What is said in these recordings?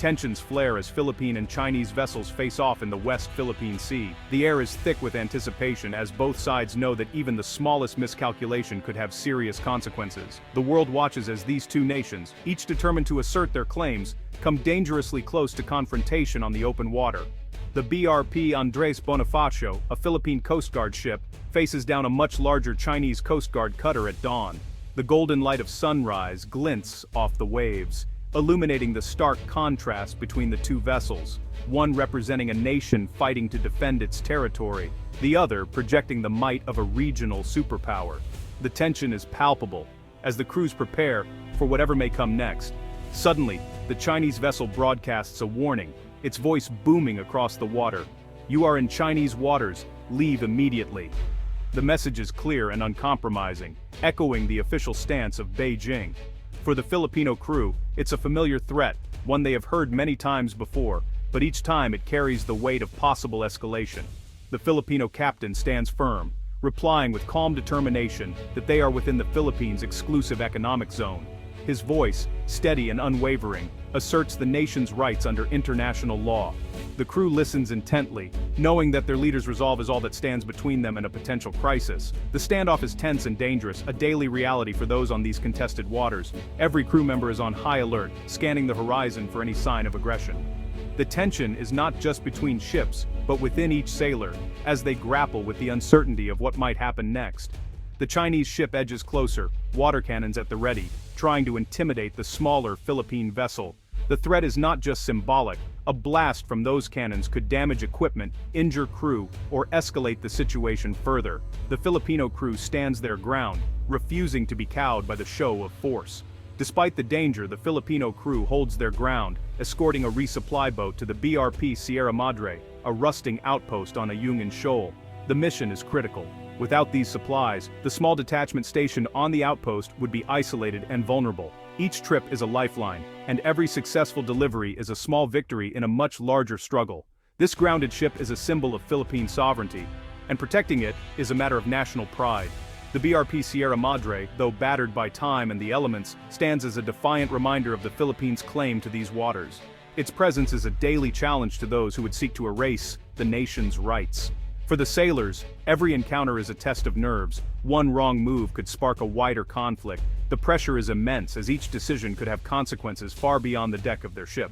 Tensions flare as Philippine and Chinese vessels face off in the West Philippine Sea. The air is thick with anticipation as both sides know that even the smallest miscalculation could have serious consequences. The world watches as these two nations, each determined to assert their claims, come dangerously close to confrontation on the open water. The BRP Andres Bonifacio, a Philippine Coast Guard ship, faces down a much larger Chinese Coast Guard cutter at dawn. The golden light of sunrise glints off the waves, illuminating the stark contrast between the two vessels, one representing a nation fighting to defend its territory, the other projecting the might of a regional superpower. The tension is palpable, as the crews prepare for whatever may come next. Suddenly, the Chinese vessel broadcasts a warning, its voice booming across the water. "You are in Chinese waters, leave immediately." The message is clear and uncompromising, echoing the official stance of Beijing. For the Filipino crew, it's a familiar threat, one they have heard many times before, but each time it carries the weight of possible escalation. The Filipino captain stands firm, replying with calm determination that they are within the Philippines' exclusive economic zone. His voice, steady and unwavering, asserts the nation's rights under international law. The crew listens intently, knowing that their leader's resolve is all that stands between them and a potential crisis. The standoff is tense and dangerous, a daily reality for those on these contested waters. Every crew member is on high alert, scanning the horizon for any sign of aggression. The tension is not just between ships, but within each sailor, as they grapple with the uncertainty of what might happen next. The Chinese ship edges closer, water cannons at the ready, trying to intimidate the smaller Philippine vessel. The threat is not just symbolic. A blast from those cannons could damage equipment, injure crew, or escalate the situation further. The Filipino crew stands their ground, refusing to be cowed by the show of force. Despite the danger, the Filipino crew holds their ground, escorting a resupply boat to the BRP Sierra Madre, a rusting outpost on Ayungin Shoal. The mission is critical. Without these supplies, the small detachment stationed on the outpost would be isolated and vulnerable. Each trip is a lifeline, and every successful delivery is a small victory in a much larger struggle. This grounded ship is a symbol of Philippine sovereignty, and protecting it is a matter of national pride. The BRP Sierra Madre, though battered by time and the elements, stands as a defiant reminder of the Philippines' claim to these waters. Its presence is a daily challenge to those who would seek to erase the nation's rights. For the sailors, every encounter is a test of nerves. One wrong move could spark a wider conflict. The pressure is immense, as each decision could have consequences far beyond the deck of their ship.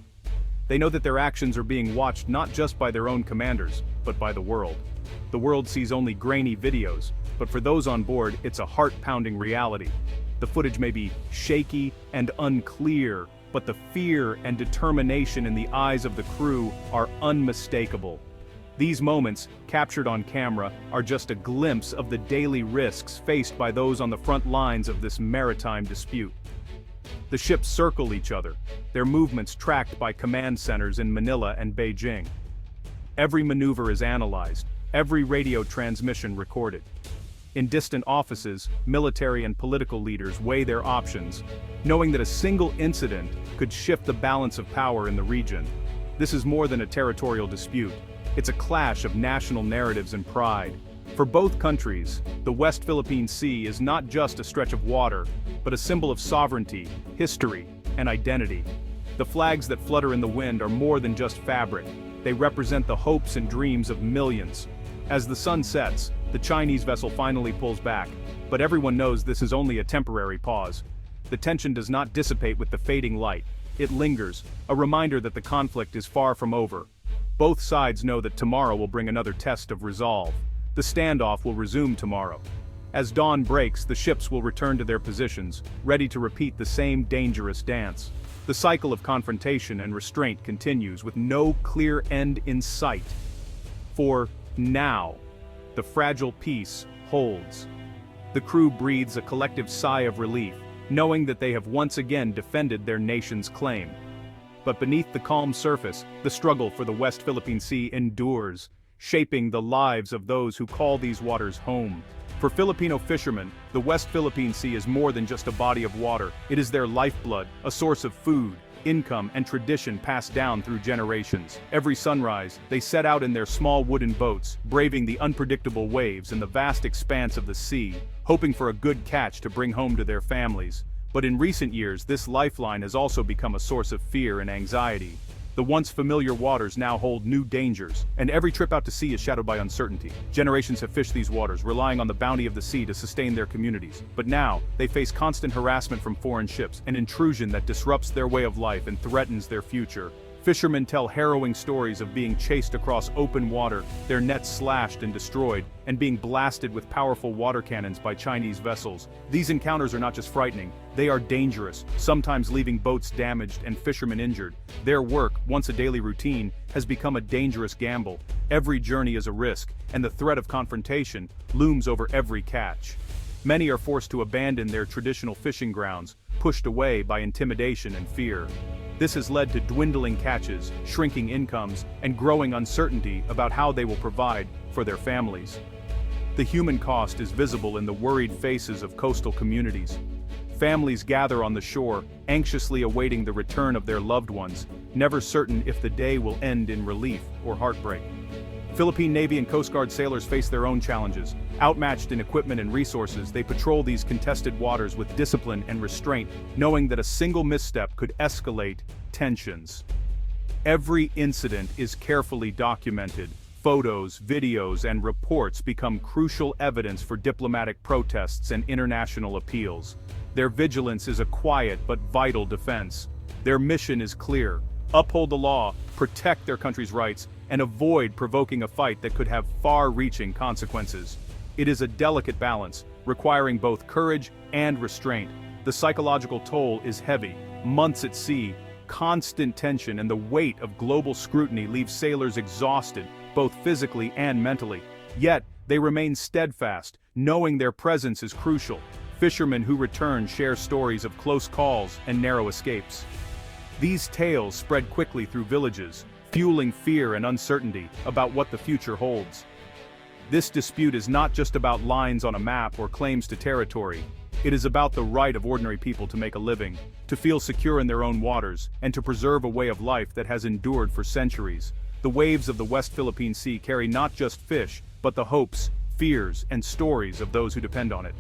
They know that their actions are being watched not just by their own commanders, but by the world. The world sees only grainy videos, but for those on board, it's a heart-pounding reality. The footage may be shaky and unclear, but the fear and determination in the eyes of the crew are unmistakable. These moments, captured on camera, are just a glimpse of the daily risks faced by those on the front lines of this maritime dispute. The ships circle each other, their movements tracked by command centers in Manila and Beijing. Every maneuver is analyzed, every radio transmission recorded. In distant offices, military and political leaders weigh their options, knowing that a single incident could shift the balance of power in the region. This is more than a territorial dispute. It's a clash of national narratives and pride. For both countries, the West Philippine Sea is not just a stretch of water, but a symbol of sovereignty, history, and identity. The flags that flutter in the wind are more than just fabric. They represent the hopes and dreams of millions. As the sun sets, the Chinese vessel finally pulls back, but everyone knows this is only a temporary pause. The tension does not dissipate with the fading light. It lingers, a reminder that the conflict is far from over. Both sides know that tomorrow will bring another test of resolve. The standoff will resume tomorrow. As dawn breaks, the ships will return to their positions, ready to repeat the same dangerous dance. The cycle of confrontation and restraint continues with no clear end in sight. For now, the fragile peace holds. The crew breathes a collective sigh of relief, knowing that they have once again defended their nation's claim. But beneath the calm surface, the struggle for the West Philippine Sea endures, shaping the lives of those who call these waters home. For Filipino fishermen, the West Philippine Sea is more than just a body of water. It is their lifeblood, a source of food, income, and tradition passed down through generations. Every sunrise, they set out in their small wooden boats, braving the unpredictable waves and the vast expanse of the sea, hoping for a good catch to bring home to their families. But in recent years, this lifeline has also become a source of fear and anxiety. The once familiar waters now hold new dangers, and every trip out to sea is shadowed by uncertainty. Generations have fished these waters, relying on the bounty of the sea to sustain their communities. But now, they face constant harassment from foreign ships, an intrusion that disrupts their way of life and threatens their future. Fishermen tell harrowing stories of being chased across open water, their nets slashed and destroyed, and being blasted with powerful water cannons by Chinese vessels. These encounters are not just frightening, they are dangerous, sometimes leaving boats damaged and fishermen injured. Their work, once a daily routine, has become a dangerous gamble. Every journey is a risk, and the threat of confrontation looms over every catch. Many are forced to abandon their traditional fishing grounds, pushed away by intimidation and fear. This has led to dwindling catches, shrinking incomes, and growing uncertainty about how they will provide for their families. The human cost is visible in the worried faces of coastal communities. Families gather on the shore, anxiously awaiting the return of their loved ones, never certain if the day will end in relief or heartbreak. Philippine Navy and Coast Guard sailors face their own challenges. Outmatched in equipment and resources, they patrol these contested waters with discipline and restraint, knowing that a single misstep could escalate tensions. Every incident is carefully documented. Photos, videos, and reports become crucial evidence for diplomatic protests and international appeals. Their vigilance is a quiet but vital defense. Their mission is clear: uphold the law, protect their country's rights, and avoid provoking a fight that could have far-reaching consequences. It is a delicate balance, requiring both courage and restraint. The psychological toll is heavy. Months at sea, constant tension, and the weight of global scrutiny leave sailors exhausted, both physically and mentally. Yet, they remain steadfast, knowing their presence is crucial. Fishermen who return share stories of close calls and narrow escapes. These tales spread quickly through villages, fueling fear and uncertainty about what the future holds. This dispute is not just about lines on a map or claims to territory. It is about the right of ordinary people to make a living, to feel secure in their own waters, and to preserve a way of life that has endured for centuries. The waves of the West Philippine Sea carry not just fish, but the hopes, fears, and stories of those who depend on it.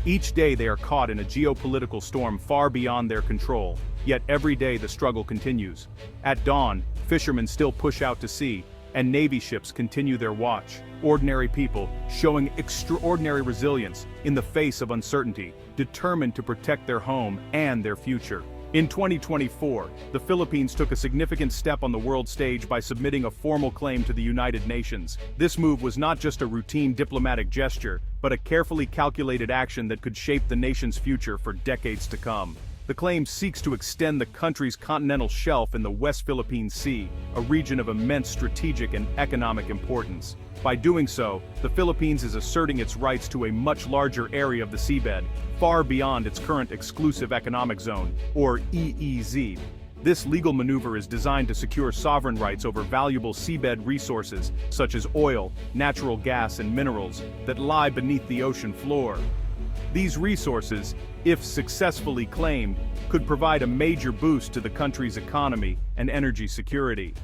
Each day they are caught in a geopolitical storm far beyond their control, yet every day the struggle continues. At dawn, fishermen still push out to sea, and Navy ships continue their watch. Ordinary people, showing extraordinary resilience in the face of uncertainty, determined to protect their home and their future. In 2024, the Philippines took a significant step on the world stage by submitting a formal claim to the United Nations. This move was not just a routine diplomatic gesture, but a carefully calculated action that could shape the nation's future for decades to come. The claim seeks to extend the country's continental shelf in the West Philippine Sea, a region of immense strategic and economic importance. By doing so, the Philippines is asserting its rights to a much larger area of the seabed, far beyond its current exclusive economic zone, or EEZ. This legal maneuver is designed to secure sovereign rights over valuable seabed resources, such as oil, natural gas, and minerals, that lie beneath the ocean floor. These resources, if successfully claimed, could provide a major boost to the country's economy and energy security.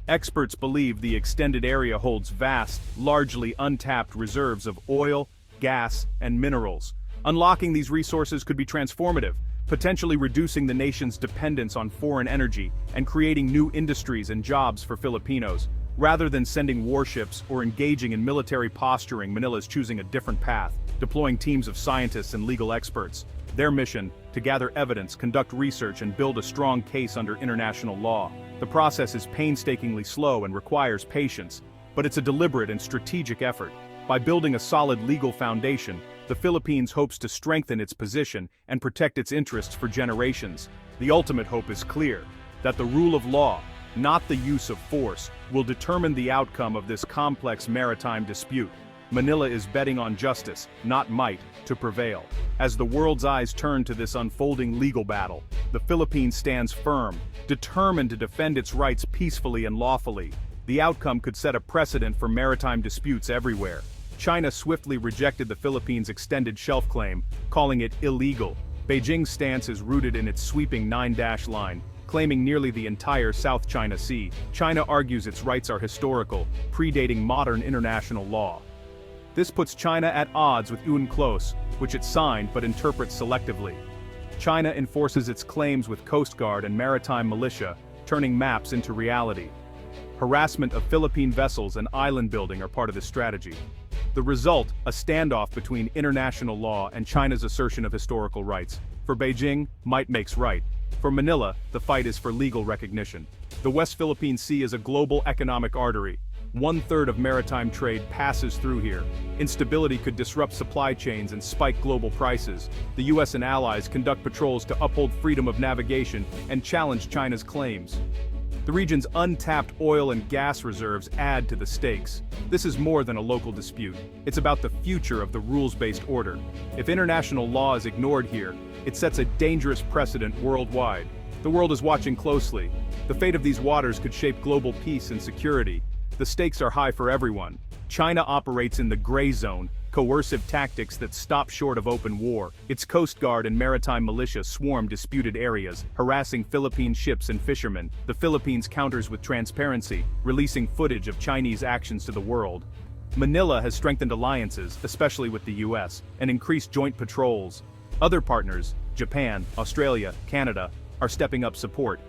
Experts believe the extended area holds vast, largely untapped reserves of oil, gas, and minerals. Unlocking these resources could be transformative, potentially reducing the nation's dependence on foreign energy and creating new industries and jobs for Filipinos. Rather than sending warships or engaging in military posturing, Manila is choosing a different path, deploying teams of scientists and legal experts. Their mission: to gather evidence, conduct research, and build a strong case under international law. The process is painstakingly slow and requires patience, but it's a deliberate and strategic effort. By building a solid legal foundation, the Philippines hopes to strengthen its position and protect its interests for generations. The ultimate hope is clear: that the rule of law, not the use of force, will determine the outcome of this complex maritime dispute. Manila is betting on justice, not might, to prevail. As the world's eyes turn to this unfolding legal battle, the Philippines stands firm, determined to defend its rights peacefully and lawfully. The outcome could set a precedent for maritime disputes everywhere. China swiftly rejected the Philippines' extended shelf claim, calling it illegal. Beijing's stance is rooted in its sweeping 9-dash line, claiming nearly the entire South China Sea. China argues its rights are historical, predating modern international law. This puts China at odds with UNCLOS, which it signed but interprets selectively. China enforces its claims with Coast Guard and maritime militia, turning maps into reality. Harassment of Philippine vessels and island building are part of this strategy. The result, a standoff between international law and China's assertion of historical rights. For Beijing, might makes right. For Manila, the fight is for legal recognition. The West Philippine Sea is a global economic artery. 1/3 of maritime trade passes through here. Instability could disrupt supply chains and spike global prices. The US and allies conduct patrols to uphold freedom of navigation and challenge China's claims. The region's untapped oil and gas reserves add to the stakes. This is more than a local dispute. It's about the future of the rules-based order. If international law is ignored here, it sets a dangerous precedent worldwide. The world is watching closely. The fate of these waters could shape global peace and security. The stakes are high for everyone. China operates in the gray zone, coercive tactics that stop short of open war. Its Coast Guard and maritime militia swarm disputed areas, harassing Philippine ships and fishermen. The Philippines counters with transparency, releasing footage of Chinese actions to the world. Manila has strengthened alliances, especially with the US, and increased joint patrols. Other partners, Japan, Australia, Canada, are stepping up support.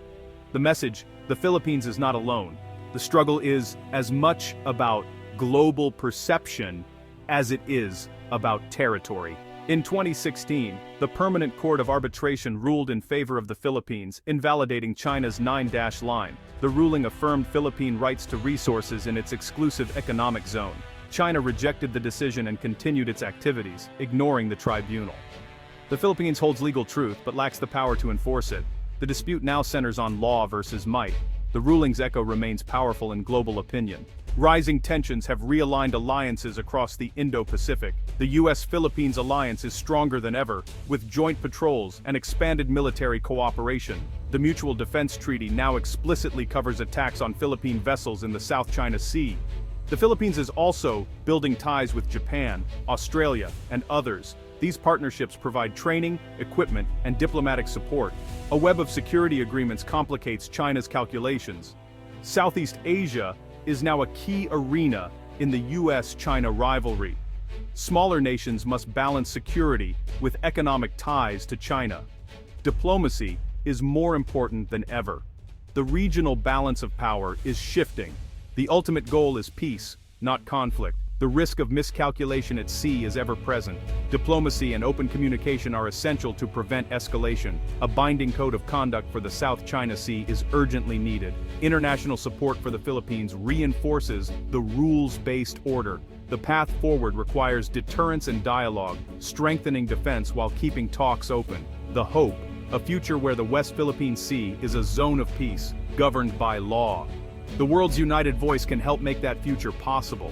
The message, the Philippines is not alone. The struggle is as much about global perception as it is about territory. In 2016, the Permanent Court of Arbitration ruled in favor of the Philippines, invalidating China's 9-dash line. The ruling affirmed Philippine rights to resources in its exclusive economic zone. China rejected the decision and continued its activities, ignoring the tribunal. The Philippines holds legal truth but lacks the power to enforce it. The dispute now centers on law versus might. The ruling's echo remains powerful in global opinion. Rising tensions have realigned alliances across the Indo-Pacific. The US-Philippines alliance is stronger than ever, with joint patrols and expanded military cooperation. The Mutual Defense Treaty now explicitly covers attacks on Philippine vessels in the South China Sea. The Philippines is also building ties with Japan, Australia, and others. These partnerships provide training, equipment, and diplomatic support. A web of security agreements complicates China's calculations. Southeast Asia is now a key arena in the US-China rivalry. Smaller nations must balance security with economic ties to China. Diplomacy is more important than ever. The regional balance of power is shifting. The ultimate goal is peace, not conflict. The risk of miscalculation at sea is ever present. Diplomacy and open communication are essential to prevent escalation. A binding code of conduct for the South China Sea is urgently needed. International support for the Philippines reinforces the rules-based order. The path forward requires deterrence and dialogue, strengthening defense while keeping talks open. The hope, a future where the West Philippine Sea is a zone of peace, governed by law. The world's united voice can help make that future possible.